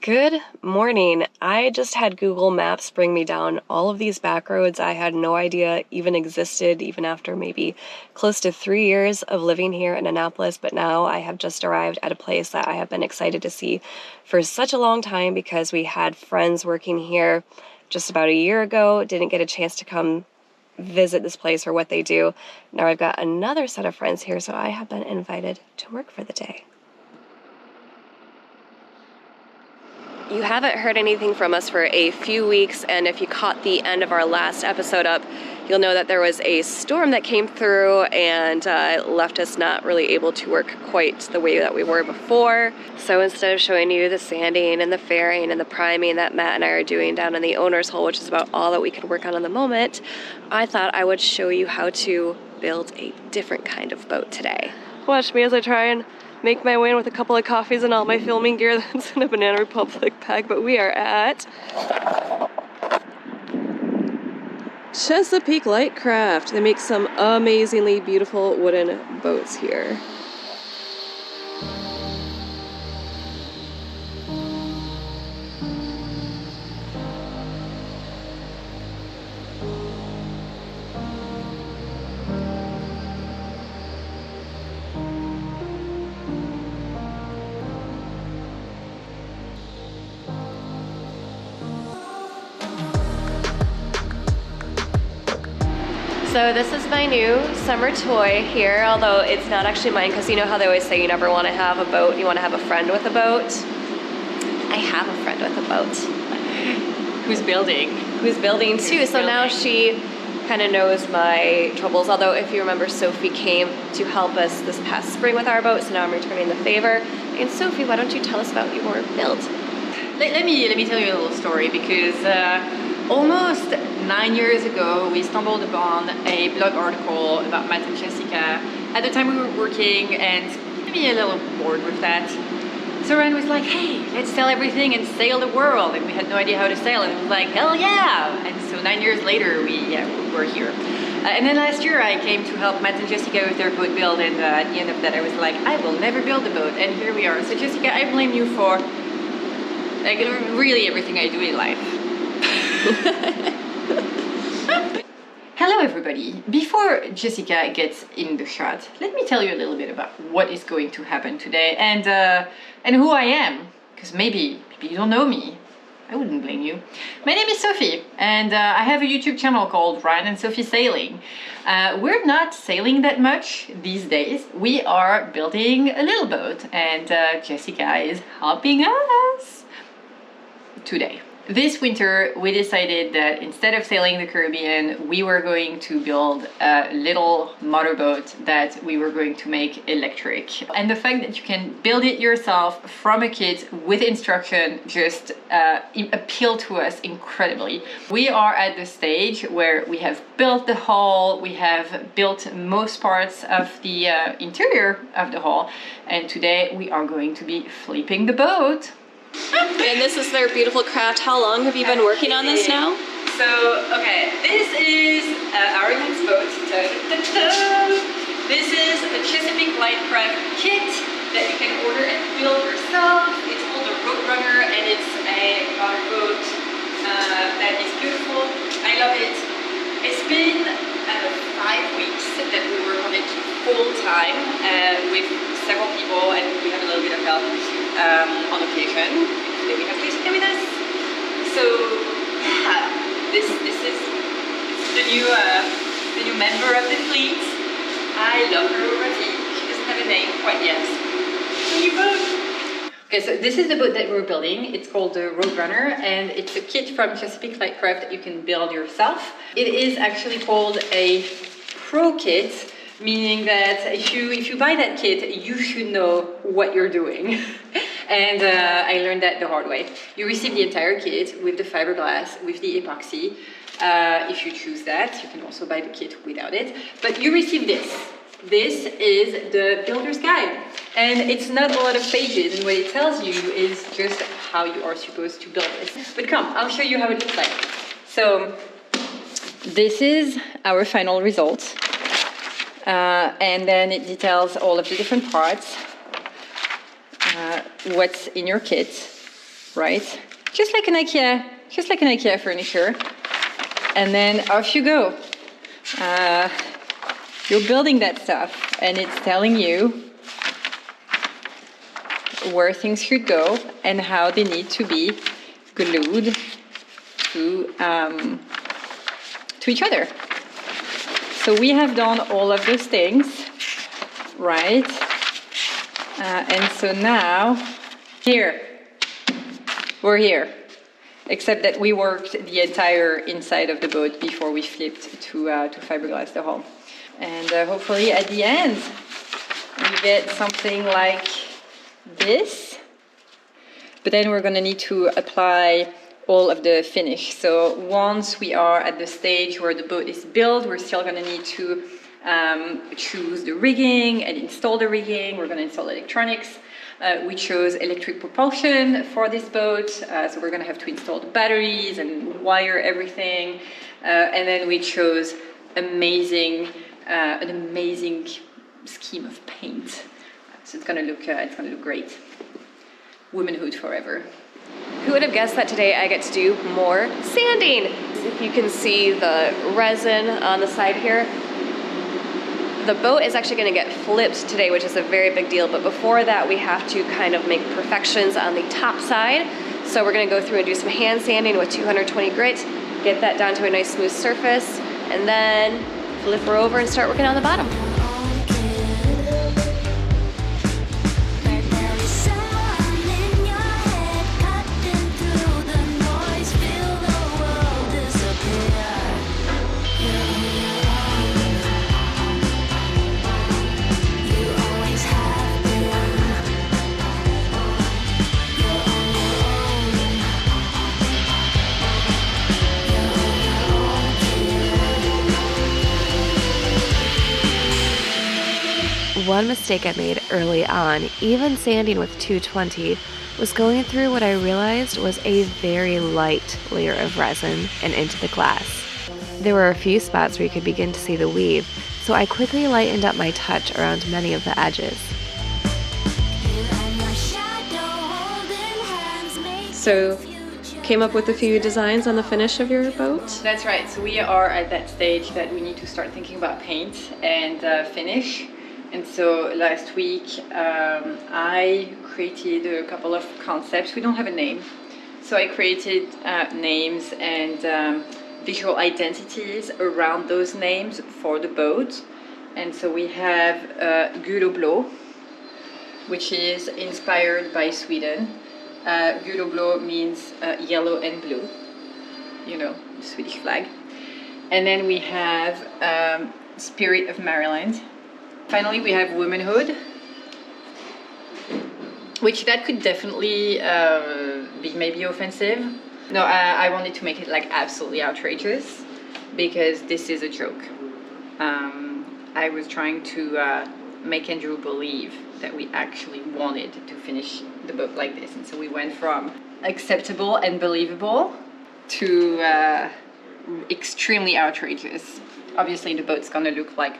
Good morning. I just had Google Maps bring me down all of these back roads I had no idea even existed, even after maybe close to 3 years of living here in Annapolis. But now I have just arrived at a place that I have been excited to see for such a long time because we had friends working here just about a year ago, didn't get a chance to come visit this place or what they do. Now I've got another set of friends here, so I have been invited to work for the day. You haven't heard anything from us for a few weeks, and if you caught the end of our last episode up, you'll know that there was a storm that came through and left us not really able to work quite the way that we were before. So instead of showing you the sanding and the fairing and the priming that Matt and I are doing down in the owner's hole, which is about all that we could work on in the moment, I thought I would show you how to build a different kind of boat today. Watch me as I try and make my way in with a couple of coffees and all my filming gear that's in a Banana Republic bag, but we are at Chesapeake Light Crafts. They make some amazingly beautiful wooden boats here. So this is my new summer toy here, although it's not actually mine, because you know how they always say you never want to have a boat, you want to have a friend with a boat? I have a friend with a boat. Who's building. Who's building too, so now she kind of knows my troubles, although if you remember, Sophie came to help us this past spring with our boat, so now I'm returning the favor. And Sophie, why don't you tell us about your build? Let me tell you a little story, because almost 9 years ago, we stumbled upon a blog article about Matt and Jessica. At the time we were working and maybe a little bored with that. So Ryan was like, hey, let's sell everything and sail the world. And we had no idea how to sail, and it was like, hell yeah! And so 9 years later, we're here. And then last year I came to help Matt and Jessica with their boat build, and at the end of that I was like, I will never build a boat, and here we are. So Jessica, I blame you for like really everything I do in life. Hello everybody. Before Jessica gets in the shot, let me tell you a little bit about what is going to happen today and who I am, because maybe you don't know me. I wouldn't blame you. My name is Sophie, and I have a YouTube channel called Ryan and Sophie Sailing. We're not sailing that much these days. We are building a little boat, and Jessica is helping us today. This winter, we decided that instead of sailing the Caribbean, we were going to build a little motorboat that we were going to make electric. And the fact that you can build it yourself from a kit with instruction just appealed to us incredibly. We are at the stage where we have built the hull, we have built most parts of the interior of the hull, and today we are going to be flipping the boat. And this is their beautiful craft. How long have you been working on this now? So, okay, this is our next boat. This is a Chesapeake Light Crafts kit that you can order and build yourself. It's called the Roadrunner, and it's a motorboat that is beautiful. I love it. It's been 5 weeks that we work on it full time with several people, and we have a little bit of help on occasion. Today we have Jessica with us. So yeah, this is the new member of the fleet. I love her already. She doesn't have a name quite yet. New boat. Okay, so this is the boat that we're building. It's called the Roadrunner, and it's a kit from Chesapeake Light Crafts that you can build yourself. It is actually called a pro kit, meaning that if you buy that kit, you should know what you're doing. And I learned that the hard way. You receive the entire kit with the fiberglass, with the epoxy. If you choose that, you can also buy the kit without it. But you receive this. This is the builder's guide. And it's not a lot of pages, and what it tells you is just how you are supposed to build this. But come, I'll show you how it looks like. So this is our final result. And then it details all of the different parts, what's in your kit, right? Just like an IKEA furniture. And then off you go. You're building that stuff, and it's telling you where things should go and how they need to be glued to each other. So we have done all of those things, right? And so now, we're here. Except that we worked the entire inside of the boat before we flipped to fiberglass the hull. And hopefully at the end, we get something like this. But then we're gonna need to apply all of the finish. So once we are at the stage where the boat is built, we're still gonna need to choose the rigging and install the rigging. We're gonna install electronics. We chose electric propulsion for this boat, so we're gonna have to install the batteries and wire everything. And then we chose an amazing scheme of paint. So it's gonna look great. Womanhood forever. Who would have guessed that today I get to do more sanding? If you can see the resin on the side here, the boat is actually going to get flipped today, which is a very big deal. But before that, we have to kind of make perfections on the top side. So we're going to go through and do some hand sanding with 220 grit, get that down to a nice smooth surface, and then flip her over and start working on the bottom. One mistake I made early on, even sanding with 220, was going through what I realized was a very light layer of resin and into the glass. There were a few spots where you could begin to see the weave, so I quickly lightened up my touch around many of the edges. So, came up with a few designs on the finish of your boat? That's right, so we are at that stage that we need to start thinking about paint and finish. And so last week I created a couple of concepts. We don't have a name. So I created names and visual identities around those names for the boat. And so we have Gul och blå, which is inspired by Sweden. Gul och blå means yellow and blue, you know, the Swedish flag. And then we have Spirit of Maryland. Finally, we have womanhood, which that could definitely be maybe offensive. No, I wanted to make it like absolutely outrageous because this is a joke. I was trying to make Andrew believe that we actually wanted to finish the boat like this. And so we went from acceptable and believable to extremely outrageous. Obviously, the boat's gonna look like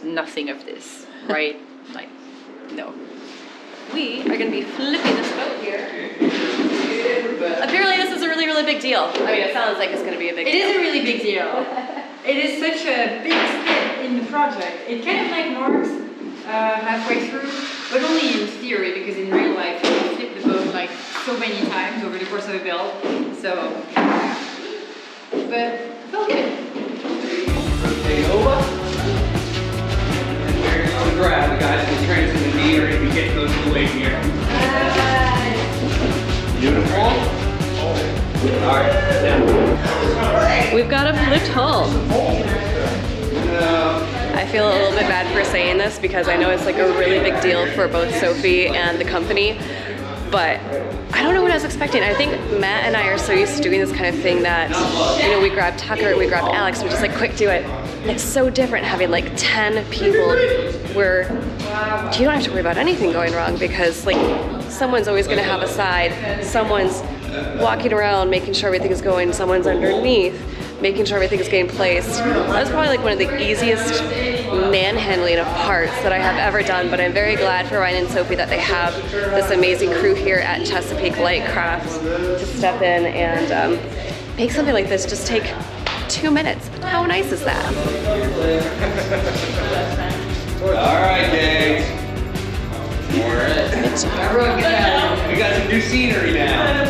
nothing of this, right? Like, no. We are going to be flipping this boat here. Apparently this is a really, really big deal. I mean, it sounds like it's going to be a big deal. It is a really big deal. It is such a big step in the project. It kind of like marks halfway through, but only in theory, because in real life you flip the boat like so many times over the course of a build. So, but it felt good. Rotate over. Grab the guys in the trains in the knee or even get those away here. Beautiful. Alright, now. We've got a flipped hull. I feel a little bit bad for saying this because I know it's like a really big deal for both Sophie and the company, but I don't know what I was expecting. I think Matt and I are so used to doing this kind of thing that, you know, we grab Tucker, we grab Alex, we just like quick do it. It's so different having like 10 people where you don't have to worry about anything going wrong because like someone's always gonna have a side, someone's walking around making sure everything's going, someone's underneath making sure everything is getting placed. That's probably like one of the easiest manhandling of parts that I have ever done, but I'm very glad for Ryan and Sophie that they have this amazing crew here at Chesapeake Light Crafts to step in and make something like this just take 2 minutes. How nice is that? All right, gang. We're in. We got some new scenery now.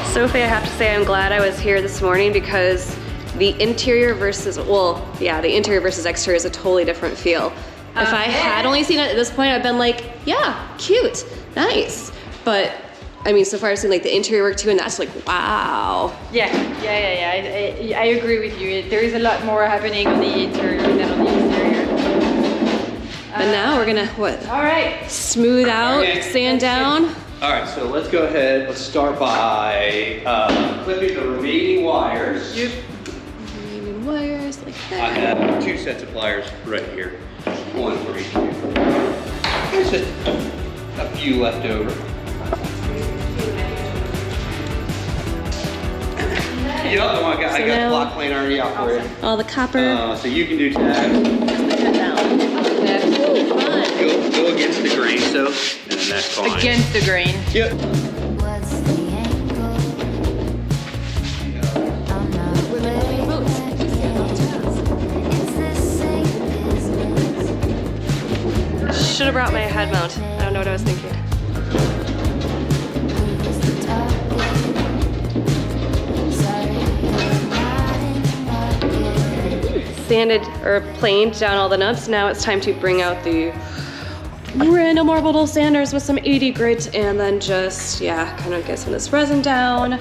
Sophie, I have to say I'm glad I was here this morning because the interior versus, well, yeah, the interior versus exterior is a totally different feel. If I had only seen it at this point, I'd been like, yeah, cute, nice. But I mean, so far I've seen like the interior work too, and that's like, wow. Yeah. I agree with you. There is a lot more happening on the interior than on the exterior. And now we're gonna, what? All right. Smooth out, Okay. sand down. All right, so let's go ahead. Let's start by clipping the remaining wires. Remaining wires like I that. have 2 sets of pliers right here. One for each of you. There's just a few left over. Yep, I got the now- block plane already out for you. All the copper. So you can do tags. Cut down. Ooh, fun. Go against the grain, so, and then that's fine. Against the grain. Yep. What's the angle? I'm not playing that game. It's the same business. Should have brought my head mount. I don't know what I was thinking. Who's the target? Sorry, you're not in the market. Sanded or planed down all the nubs. Now it's time to bring out the random orbital sanders with some 80 grit and then just, yeah, kind of get some of this resin down,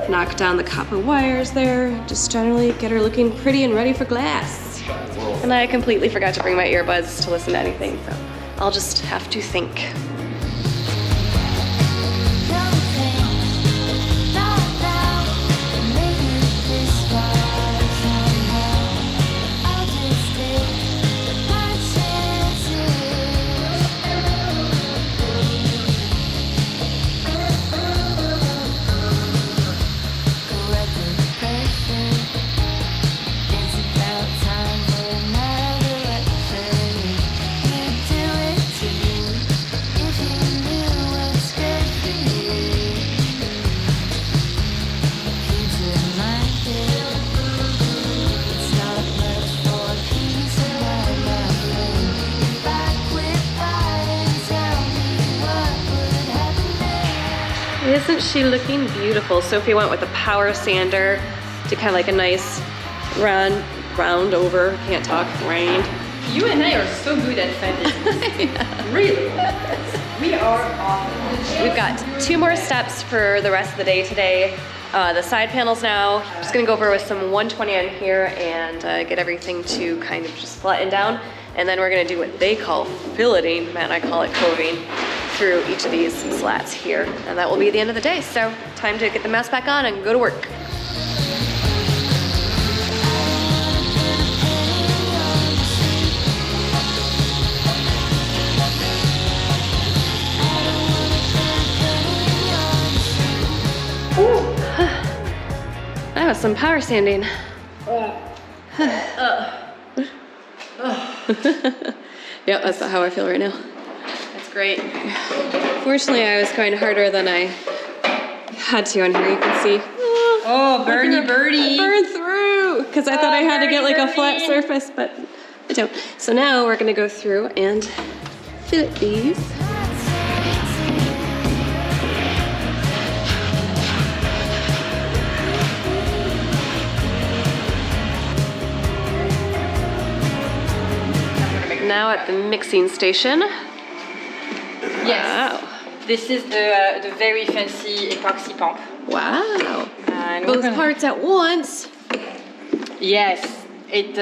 knock down the copper wires there, just generally get her looking pretty and ready for glass. And I completely forgot to bring my earbuds to listen to anything, so I'll just have to think. Don't think, not now. Made it this far somehow. I'll just take my chances. Correct the pressure. It's about time for another effort. You do it too. If you knew what's good for you. Keeps reminded. It's not much for a piece of my friend. If I quit fighting, tell me what would happen then. Isn't she looking beautiful? Sophie went with a power sander to kind of like a nice round over, can't talk, grind. You and I are so good at sanding. Really. We are awesome. We've got 2 more steps for the rest of the day today. The side panels now. I'm just gonna go over with some 120 on here and get everything to kind of just flatten down. And then we're gonna do what they call filleting, Matt and I call it coving, through each of these slats here. And that will be the end of the day. So time to get the mask back on and go to work. That was some power sanding. Yep, that's how I feel right now. That's great. Fortunately, I was going harder than I had to on here. You can see. Oh, birdie. Burn through! Because I thought I had to get like a flat surface, but I don't. So now we're gonna go through and fillet these. Now at the mixing station. Yes. Wow. This is the very fancy epoxy pump. Wow. And we're Both gonna- parts at once. Yes, it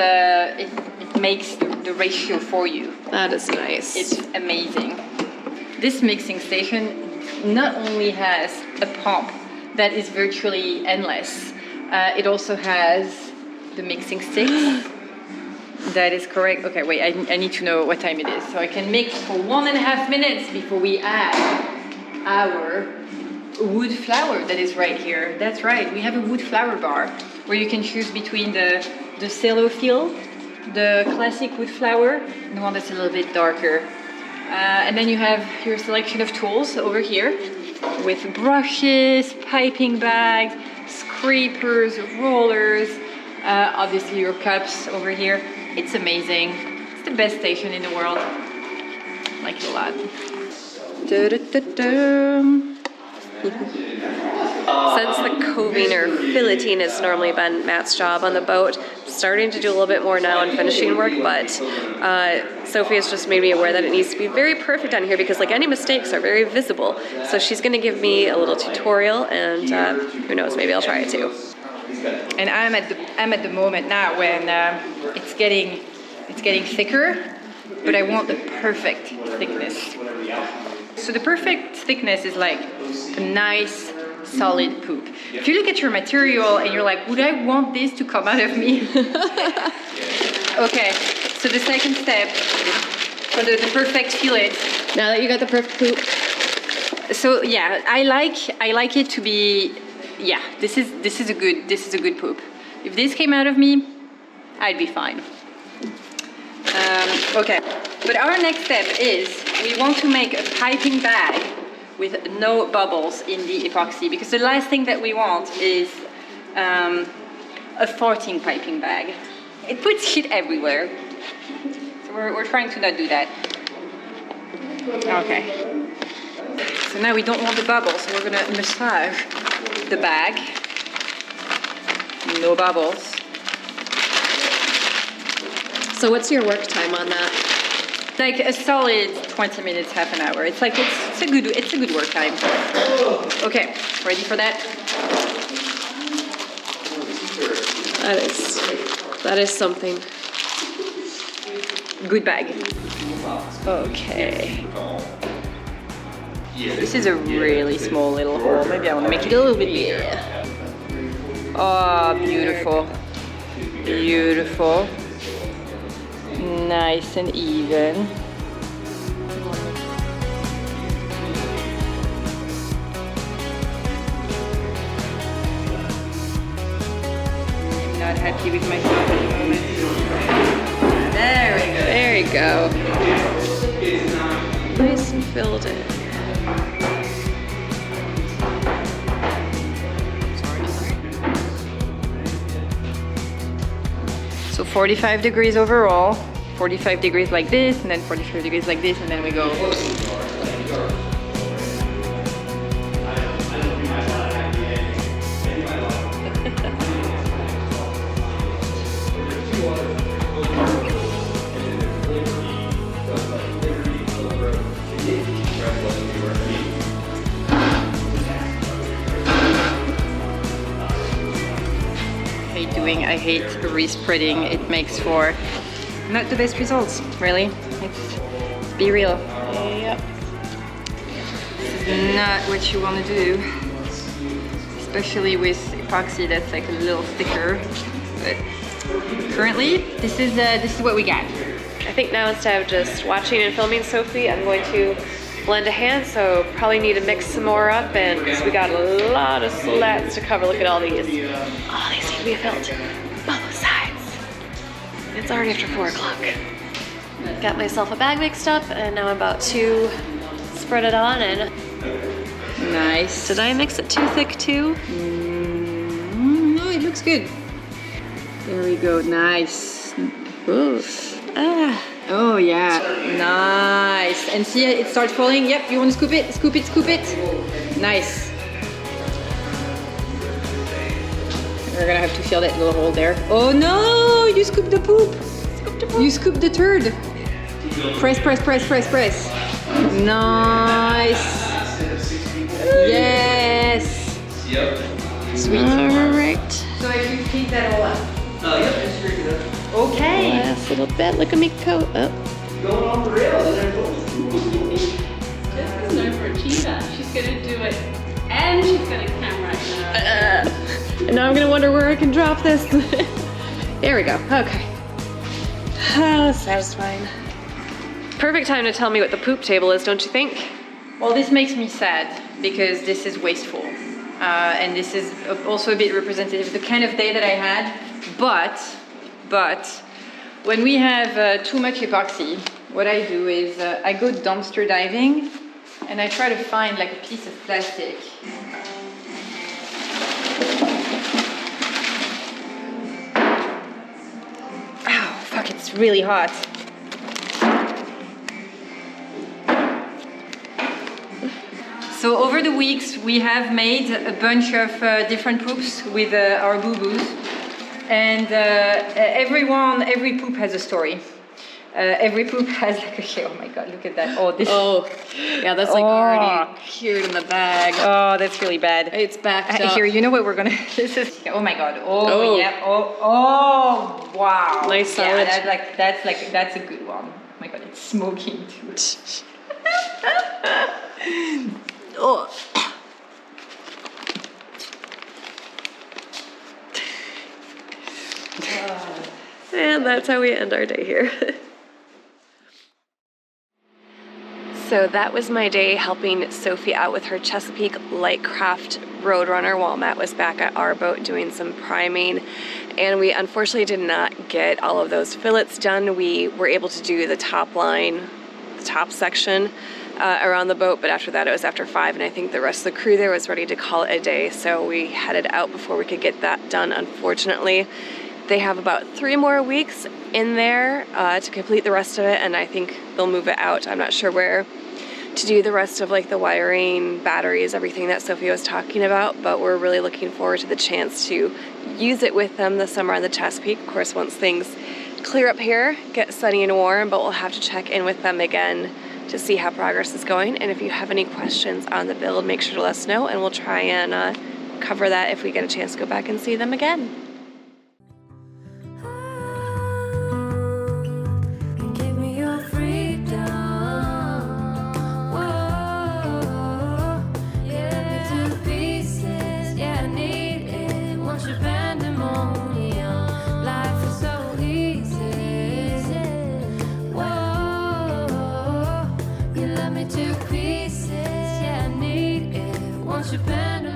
makes the ratio for you. That is nice. It's amazing. This mixing station not only has a pump that is virtually endless, it also has the mixing sticks. That is correct. Okay, wait, I need to know what time it is. So I can mix for 1.5 minutes before we add our wood flour that is right here. That's right, we have a wood flour bar where you can choose between the cello fill the classic wood flower, and the one that's a little bit darker. And then you have your selection of tools over here with brushes, piping bags, scrapers, rollers, obviously your cups over here. It's amazing. It's the best station in the world. I like it a lot. Since the coving or filleting has normally been Matt's job on the boat, I'm starting to do a little bit more now on finishing work, but Sophie has just made me aware that it needs to be very perfect on here because like any mistakes are very visible. So she's going to give me a little tutorial, and who knows, maybe I'll try it too. And I'm at the moment now when it's getting thicker, but I want the perfect thickness. So the perfect thickness is like a nice solid poop. If you look at your material and you're like, would I want this to come out of me? Okay, so the second step for the perfect fillet. Now that you got the perfect poop. So yeah, I like it to be, yeah, this is a good poop. If this came out of me, I'd be fine. Okay, but our next step is we want to make a piping bag with no bubbles in the epoxy, because the last thing that we want is a farting piping bag. It puts heat everywhere. So we're trying to not do that. Okay. So now we don't want the bubbles, so we're gonna massage the bag. No bubbles. So what's your work time on that? Like a solid 20 minutes, half an hour. It's like it's a good work time. Okay, ready for that? That is something. Good bag. Okay. This is a really small little hole. Maybe I want to make it a little bit bigger. Oh, beautiful. Beautiful. Nice and even. I'm not happy with myself at the moment. There we go. There you go. Nice and filled in. So 45 degrees overall, 45 degrees like this, and then 45 degrees like this, and then we go. I hate respreading. It makes for not the best results, really. Let's be real. Yep. This is not what you want to do, especially with epoxy that's like a little thicker. But currently, this is what we got. I think now instead of just watching and filming Sophie, I'm going to blend a hand, so probably need to mix some more up, and because we got a lot of slats to cover. Look at all these. All these need to be filled. Both sides. It's already after 4 o'clock. Got myself a bag mixed up, and now I'm about to spread it on. And nice. Did I mix it too thick too? No, it looks good. There we go. Nice. Ooh. Ah. Oh yeah, nice. And see, it starts falling. Yep, you want to scoop it, scoop it, scoop it. Nice. We're gonna have to fill that little hole there. Oh no, you scooped the poop. You scooped the turd. Press, press, press, press, press. Nice. Yes. Sweet. All right. So if you clean that all up. Yep. Okay. Last little bit. Look at me coat. Oh. Going off the rails. This is no for a cheetah. She's gonna do it, and she's gonna camera it. And now I'm gonna wonder where I can drop this. There we go. Okay. Oh, satisfying. Perfect time to tell me what the poop table is, don't you think? Well, this makes me sad because this is wasteful. And this is also a bit representative of the kind of day that I had. But When we have too much epoxy, what I do is I go dumpster diving and I try to find like a piece of plastic. Ow, fuck, it's really hot. So over the weeks, we have made a bunch of different poops with our boo-boos. And every poop has a story. Every poop has like a, oh my God, look at that. Oh, this. Oh, yeah, that's like already cured in the bag. Oh, that's really bad. It's backed up. Here, you know what we're gonna, this is, oh my God. Oh, yeah. Oh, wow. Nice sandwich. Yeah, that's a good one. Oh my God, it's smoking too. Oh. And that's how we end our day here. So that was my day helping Sophie out with her Chesapeake Light Craft Roadrunner while Matt was back at our boat doing some priming. And we unfortunately did not get all of those fillets done. We were able to do the top line, the top section around the boat, but after that it was after 5, and I think the rest of the crew there was ready to call it a day. So we headed out before we could get that done, unfortunately. They have about 3 more weeks in there to complete the rest of it, and I think they'll move it out. I'm not sure where to do the rest of like the wiring, batteries, everything that Sophie was talking about, but we're really looking forward to the chance to use it with them this summer on the Chesapeake. Of course, once things clear up here, get sunny and warm, but we'll have to check in with them again to see how progress is going. And if you have any questions on the build, make sure to let us know, and we'll try and cover that if we get a chance to go back and see them again. Give me your freedom. Whoa, yeah, to pieces. Yeah, I need it. Want your pandemonium. Life is so easy. Whoa, you love me to pieces. Yeah, I need it. Want your pandemonium.